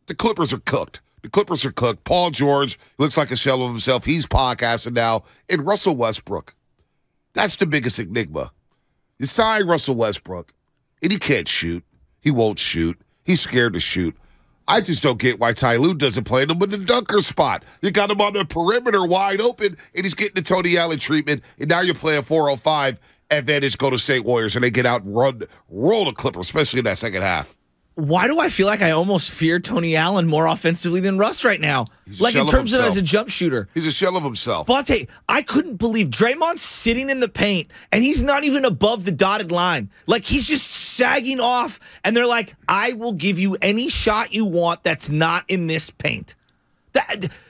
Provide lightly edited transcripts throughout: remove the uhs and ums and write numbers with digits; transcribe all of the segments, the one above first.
The Clippers are cooked. The Clippers are cooked. Paul George looks like a shell of himself. He's podcasting now. And Russell Westbrook. That's the biggest enigma. You sign Russell Westbrook, and he can't shoot. He won't shoot. He's scared to shoot. I just don't get why Ty Lue doesn't play him in the dunker spot. You got him on the perimeter wide open, and he's getting the Tony Allen treatment, and now you're playing 405, advantage Golden State Warriors, and they get out and roll the Clippers, especially in that second half. Why do I feel like I almost fear Tony Allen more offensively than Russ right now? Like in terms of as a jump shooter. He's a shell of himself. But I'll tell you, I couldn't believe Draymond's sitting in the paint, and he's not even above the dotted line. Like, he's just sagging off, and they're like, I will give you any shot you want that's not in this paint.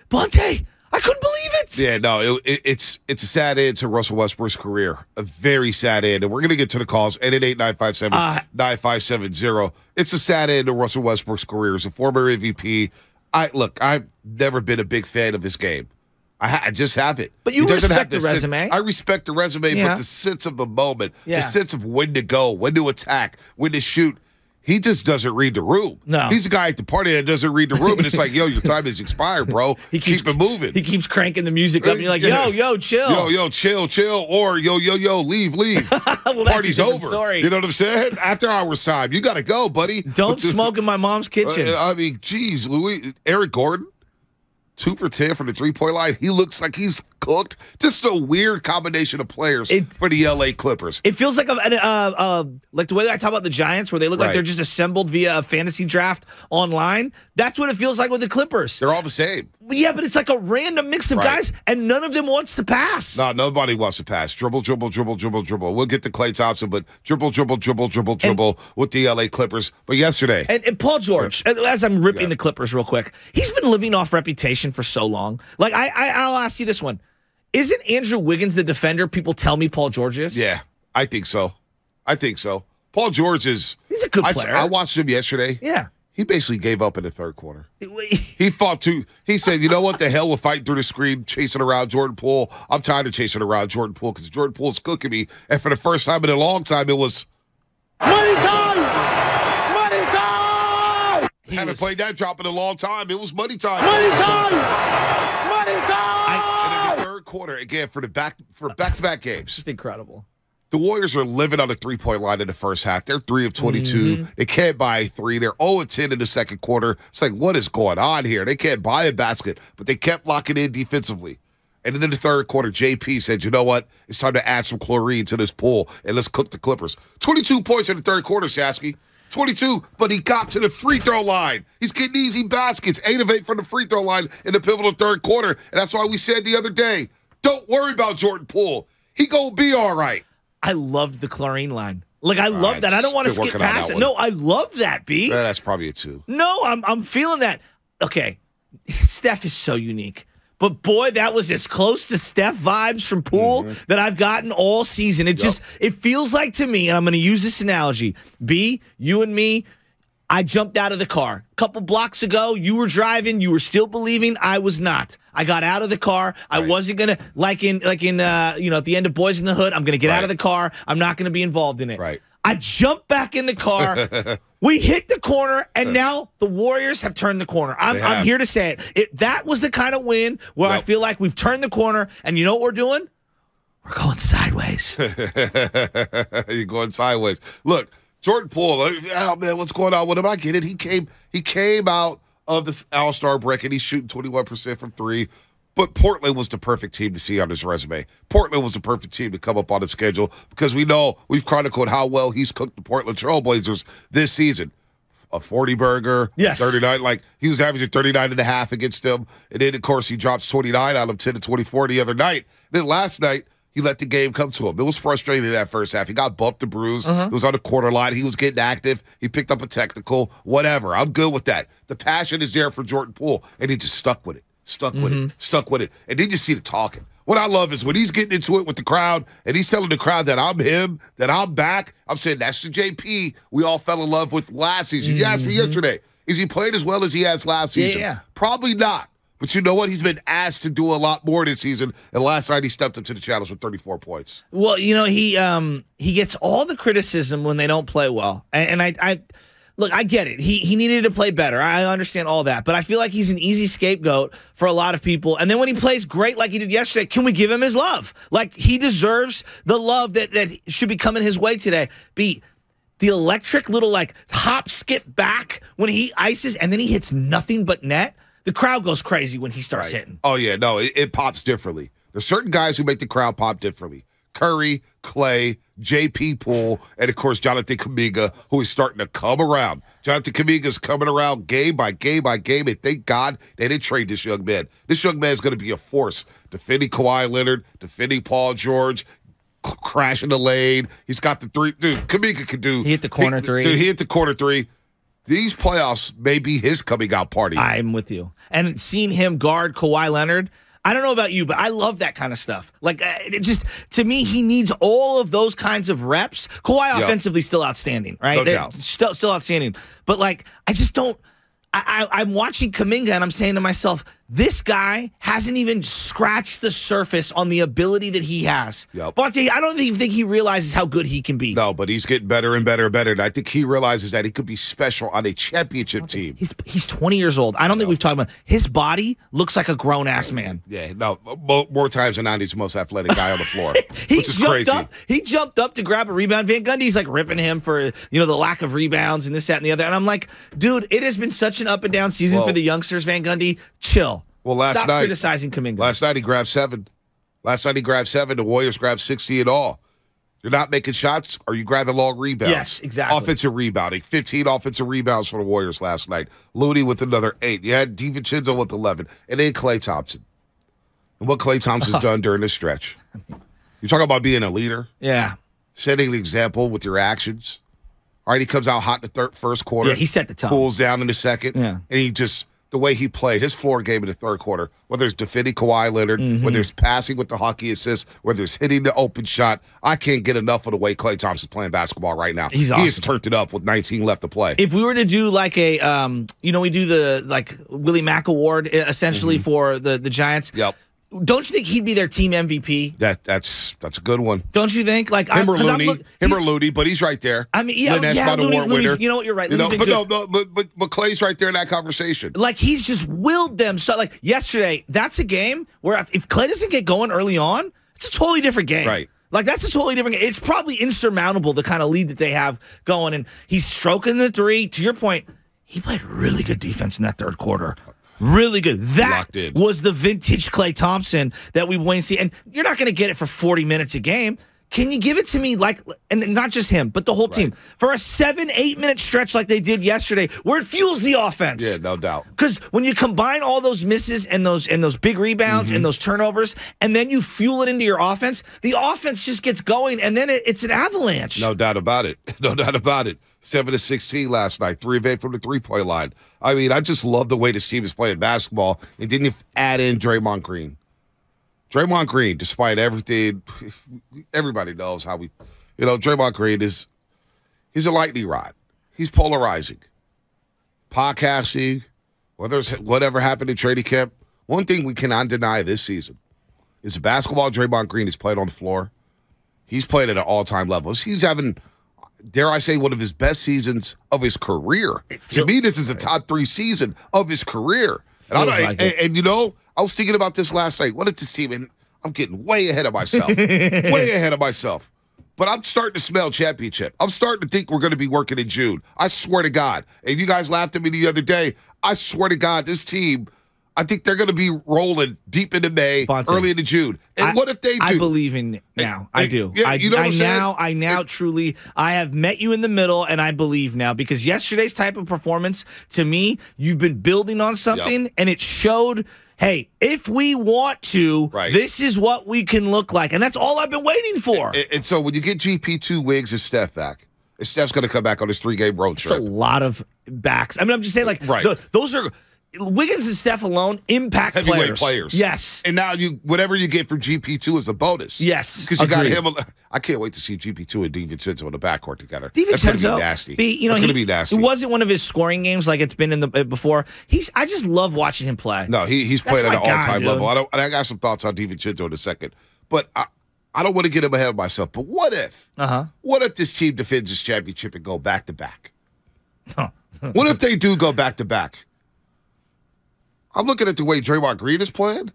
Bonte, I couldn't believe it. Yeah, no, it's a sad end to Russell Westbrook's career. A very sad end. And we're going to get to the calls, 888-957-9570. It's a sad end to Russell Westbrook's career. As a former MVP, I've never been a big fan of his game. I just haven't. But you respect the resume. I respect the resume, but the sense of the moment, the sense of when to go, when to attack, when to shoot, he just doesn't read the room. No. He's a guy at the party that doesn't read the room, and it's like, yo, your time is expired, bro. Keep it moving. He keeps cranking the music up, and you're like, yo, chill. Yo, chill. Or, yo, leave. Well, Party's over. Story. You know what I'm saying? After hours time, you got to go, buddy. Don't smoke in my mom's kitchen. I mean, geez, Eric Gordon, 2 for 10 from the three-point line. He looks like he's cooked. Just a weird combination of players for the LA Clippers. It feels like like the way I talk about the Giants, where they look like they're just assembled via a fantasy draft online. That's what it feels like with the Clippers. They're all the same. Yeah, but it's like a random mix of guys, and none of them wants to pass. No, nobody wants to pass. Dribble. We'll get to Klay Thompson, but dribble with the LA Clippers. But yesterday. And Paul George, as I'm ripping the Clippers real quick, he's been living off reputation for so long. Like, I'll ask you this one. Isn't Andrew Wiggins the defender people tell me Paul George is? Yeah, I think so. Paul George is. He's a good player. I watched him yesterday. Yeah. He basically gave up in the third quarter. He fought too. He said, you know what, the hell with fighting through the screen, chasing around Jordan Poole. I'm tired of chasing around Jordan Poole because Jordan Poole's cooking me. And for the first time in a long time, it was money time! Money time! Haven't played that drop in a long time. It was money time. Money time! Money time! And in the third quarter, again, for back-to-back games. It's incredible. The Warriors are living on the three-point line in the first half. They're 3 of 22. They can't buy 3. They're 0 of 10 in the second quarter. It's like, what is going on here? They can't buy a basket, but they kept locking in defensively. And then in the third quarter, JP said, you know what? It's time to add some chlorine to this pool, and let's cook the Clippers. 22 points in the third quarter, Shasky. 22, but he got to the free throw line. He's getting easy baskets, 8 of 8 from the free throw line in the pivotal third quarter. And that's why we said the other day, don't worry about Jordan Poole. He gonna be all right. I loved the chlorine line. Like, I love that. I don't want to skip past it. No, I love that, B. Yeah, that's probably a 2. No, I'm feeling that. Okay, Steph is so unique. But, boy, that was as close to Steph vibes from Poole that I've gotten all season. It feels like to me, and I'm going to use this analogy, B, you and me, I jumped out of the car. A couple blocks ago, you were driving. You were still believing. I was not. I got out of the car. I wasn't going to, like in at the end of Boys in the Hood, I'm going to get out of the car. I'm not going to be involved in it. Right. I jumped back in the car. We hit the corner, and now the Warriors have turned the corner. I'm here to say it. That was the kind of win where I feel like we've turned the corner, and you know what we're doing? We're going sideways. You're going sideways. Look, Jordan Poole, oh man, what's going on with him? I get it. He came out of the All-Star break and he's shooting 21% from 3. But Portland was the perfect team to see on his resume. Portland was the perfect team to come up on the schedule because we know we've chronicled how well he's cooked the Portland Trailblazers this season. A 40-burger, 39. Like, he was averaging 39.5 against them. And then, of course, he drops 29 out of 10 to 24 the other night. And then last night, he let the game come to him. It was frustrating in that first half. He got bumped and bruised. It was on the quarter line. He was getting active. He picked up a technical, whatever. I'm good with that. The passion is there for Jordan Poole, and he just stuck with it. Stuck with it. And then you see the talking. What I love is when he's getting into it with the crowd, and he's telling the crowd that I'm him, that I'm back. I'm saying that's the JP we all fell in love with last season. You asked me yesterday, is he playing as well as he has last season? Yeah. Probably not. But you know what? He's been asked to do a lot more this season. And last night he stepped up to the challenge with 34 points. Well, you know, he gets all the criticism when they don't play well. And I Look, I get it. He needed to play better. I understand all that. But I feel like he's an easy scapegoat for a lot of people. And then when he plays great like he did yesterday, can we give him his love? Like, he deserves the love that should be coming his way today. The electric little, like, hop, skip back when he ices and then he hits nothing but net. The crowd goes crazy when he starts hitting. Oh, yeah. No, it pops differently. There's certain guys who make the crowd pop differently. Curry, Clay, J.P. Poole, and, of course, Jonathan Kuminga, who is starting to come around. Jonathan Kuminga's coming around game by game by game, and thank God they didn't trade this young man. This young man is going to be a force, defending Kawhi Leonard, defending Paul George, crashing the lane. He's got the three. Dude, Kuminga can do. He hit the corner three. Dude, he hit the corner three. These playoffs may be his coming out party. I'm with you. And seeing him guard Kawhi Leonard, I don't know about you, but I love that kind of stuff. Like, it just, to me, he needs all of those kinds of reps. Kawhi offensively still outstanding, right? No doubt. Still outstanding. But, like, I just don't. I'm watching Kuminga and I'm saying to myself, this guy hasn't even scratched the surface on the ability that he has. Yep. Bonte, I don't even think he realizes how good he can be. No, but he's getting better and better and better. And I think he realizes that he could be special on a championship team. He's 20 years old. I don't think we've talked about his body looks like a grown-ass man. Yeah, no, more times than not, he's the most athletic guy on the floor, which is crazy. He jumped up to grab a rebound. Van Gundy's like ripping him for the lack of rebounds and this, that, and the other. And I'm like, dude, it has been such an up and down season for the youngsters, Van Gundy. Chill. Well, Stop criticizing Kuminga. Last night he grabbed 7. The Warriors grabbed 60 in all. You're not making shots, or you grabbing long rebounds. Yes, exactly. Offensive rebounding. 15 offensive rebounds for the Warriors last night. Looney with another 8. You had DiVincenzo with 11. And then Klay Thompson. And what Klay Thompson's done during this stretch. You talk about being a leader. Yeah. Setting an example with your actions. All right, he comes out hot in the first quarter. Yeah, he set the tone. Cools down in the second. Yeah. And he just, the way he played, his floor game in the third quarter, whether it's defending Kawhi Leonard, whether it's passing with the hockey assist, whether it's hitting the open shot, I can't get enough of the way Klay Thompson's playing basketball right now. He's awesome. He's turned it up with 19 left to play. If we were to do like a, we do the like Willie Mack Award essentially for the Giants. Yep. Don't you think he'd be their team MVP? That's a good one. Don't you think? Like him or Looney, but he's right there. I mean, Looney's, you know what, you're right. But Klay's right there in that conversation. Like, he's just willed them. So, like, yesterday, that's a game where if Klay doesn't get going early on, it's a totally different game. Right. Like, that's a totally different game. It's probably insurmountable, the kind of lead that they have going. And he's stroking the three. To your point, he played really good defense in that third quarter. Really good. That was the vintage Klay Thompson that we've waited to see. And you're not going to get it for 40 minutes a game. Can you give it to me like, and not just him, but the whole team, for a 7-8 minute stretch like they did yesterday, where it fuels the offense? Yeah, no doubt. Because when you combine all those misses and those big rebounds and those turnovers, and then you fuel it into your offense, the offense just gets going, and then it's an avalanche. No doubt about it. No doubt about it. 7 of 16 last night, 3 of 8 from the three-point line. I mean, I just love the way this team is playing basketball. And then you add in Draymond Green. Draymond Green, despite everything, everybody knows how Draymond Green he's a lightning rod. He's polarizing. Podcasting, whatever happened in training camp, one thing we cannot deny this season is the basketball Draymond Green has played on the floor. He's played at an all-time level. He's having, dare I say, one of his best seasons of his career. To me, this is a top 3 season of his career. And I was thinking about this last night. What if this team, and I'm getting way ahead of myself, but I'm starting to smell championship. I'm starting to think we're going to be working in June. I swear to God. And you guys laughed at me the other day. I swear to God, this team, I think they're going to be rolling deep into May, early into June. And what if they do? I believe in now. I do. Yeah, you know what I'm saying? I now truly, I have met you in the middle, and I believe now. Because yesterday's type of performance, to me, you've been building on something, and it showed, hey, if we want to, this is what we can look like. And that's all I've been waiting for. And so when you get GP2, Wiggs, and Steph back, Steph's going to come back on his 3-game road trip. It's a lot of backs. I mean, I'm just saying, like, those are – Wiggins and Steph alone, impact heavyweight players. Yes. And now whatever you get from GP2 is a bonus. Yes. Because you got him. I can't wait to see GP2 and DiVincenzo in the backcourt together. DiVincenzo, that's going to be nasty. That's going to be nasty. It wasn't one of his scoring games like it's been in the before. I just love watching him play. No, he's playing at an all-time level. I got some thoughts on DiVincenzo in a second. But I don't want to get him ahead of myself. But what if? What if this team defends this championship and go back-to-back? What if they do go back-to-back? I'm looking at the way Draymond Green is playing.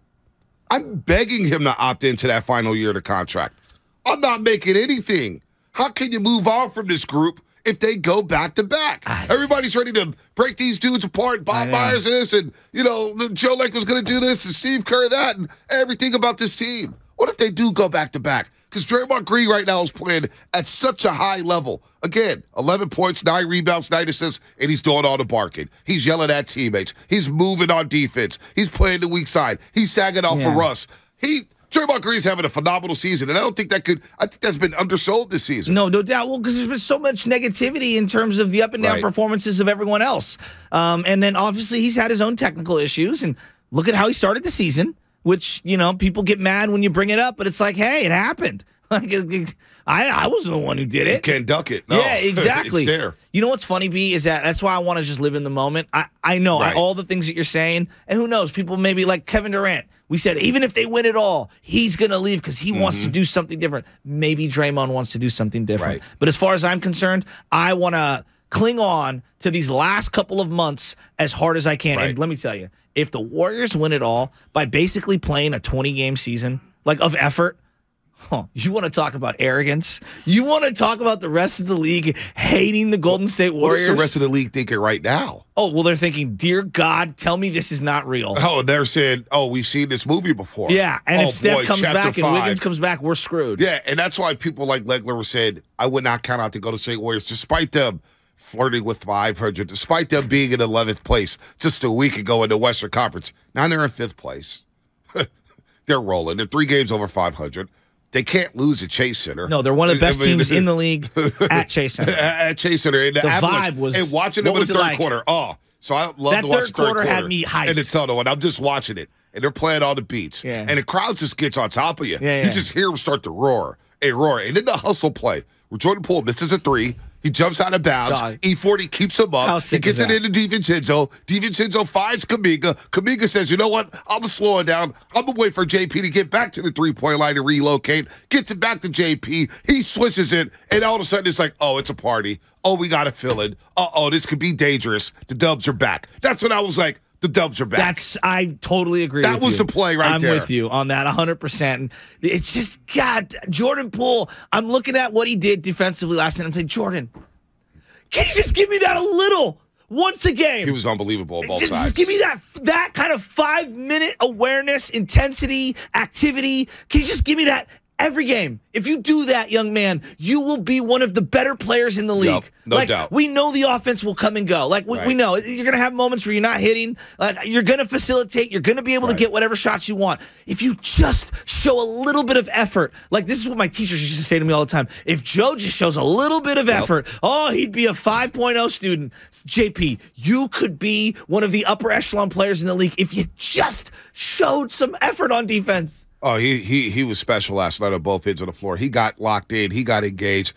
I'm begging him to opt into that final year of the contract. I'm not making anything. How can you move on from this group if they go back-to-back? Everybody's ready to break these dudes apart. Bob Myers this, and, Joe Lake was going to do this, and Steve Kerr that, and everything about this team. What if they do go back-to-back? Because Draymond Green right now is playing at such a high level. Again, 11 points, 9 rebounds, 9 assists, and he's doing all the barking. He's yelling at teammates. He's moving on defense. He's playing the weak side. He's sagging off for Russ. Draymond Green's having a phenomenal season, and I think that's been undersold this season. No doubt. Well, because there's been so much negativity in terms of the up and down performances of everyone else. And then obviously he's had his own technical issues, and look at how he started the season, which, people get mad when you bring it up, but it's like, hey, it happened. Like, I wasn't the one who did it. You can't duck it. No. Yeah, exactly. It's there. You know what's funny, B, is that's why I want to just live in the moment. I know all the things that you're saying, and who knows, people maybe like Kevin Durant. We said even if they win it all, he's going to leave because he wants to do something different. Maybe Draymond wants to do something different. Right. But as far as I'm concerned, I want to cling on to these last couple of months as hard as I can. Right. And let me tell you, if the Warriors win it all by basically playing a 20-game season of effort, you want to talk about arrogance? You want to talk about the rest of the league hating the Golden State Warriors? What is the rest of the league thinking right now? Oh, well, they're thinking, dear God, tell me this is not real. Oh, they're saying, we've seen this movie before. Yeah, and if Steph comes back 5. and Wiggins comes back, we're screwed. Yeah, and that's why people like Legler were saying, I would not count out the Golden State Warriors, despite them flirting with 500, despite them being in 11th place just a week ago in the Western Conference. Now they're in 5th place. They're rolling. They're 3 games over 500. They can't lose at Chase Center. No, they're one of the best teams in the league at Chase Center. At Chase Center. And the vibe was... And watching them in the third quarter. So I love to watch the third quarter. Had me hyped. In the tunnel, and I'm just watching it. And they're playing all the beats. Yeah. And the crowd just gets on top of you. Yeah. You just hear them start to roar. And then the hustle play where Jordan Poole misses a 3. He jumps out of bounds. E40 keeps him up. He gets it into DiVincenzo. DiVincenzo finds Kuminga. Kuminga says, you know what? I'm slowing down. I'm going to wait for JP to get back to the three-point line and relocate. Gets it back to JP. He swishes it. And all of a sudden, it's like, it's a party. We got to fill it. This could be dangerous. The Dubs are back. That's when I was like, the Dubs are back. I totally agree with you. That was the play right there. I'm with you on that 100%. It's just, God, Jordan Poole, I'm looking at what he did defensively last night. I'm saying, Jordan, can you just give me that a little once a game? He was unbelievable on both sides. Just give me that kind of 5-minute awareness, intensity, activity. Can you just give me that every game? If you do that, young man, you will be one of the better players in the league. Yep, no doubt. We know the offense will come and go. We know you're going to have moments where you're not hitting. You're going to facilitate. You're going to be able to get whatever shots you want. If you just show a little bit of effort, this is what my teachers used to say to me all the time. If Joe just shows a little bit of effort, he'd be a 5.0 student. JP, you could be one of the upper echelon players in the league if you just showed some effort on defense. He was special last night on both ends of the floor. He got locked in. He got engaged.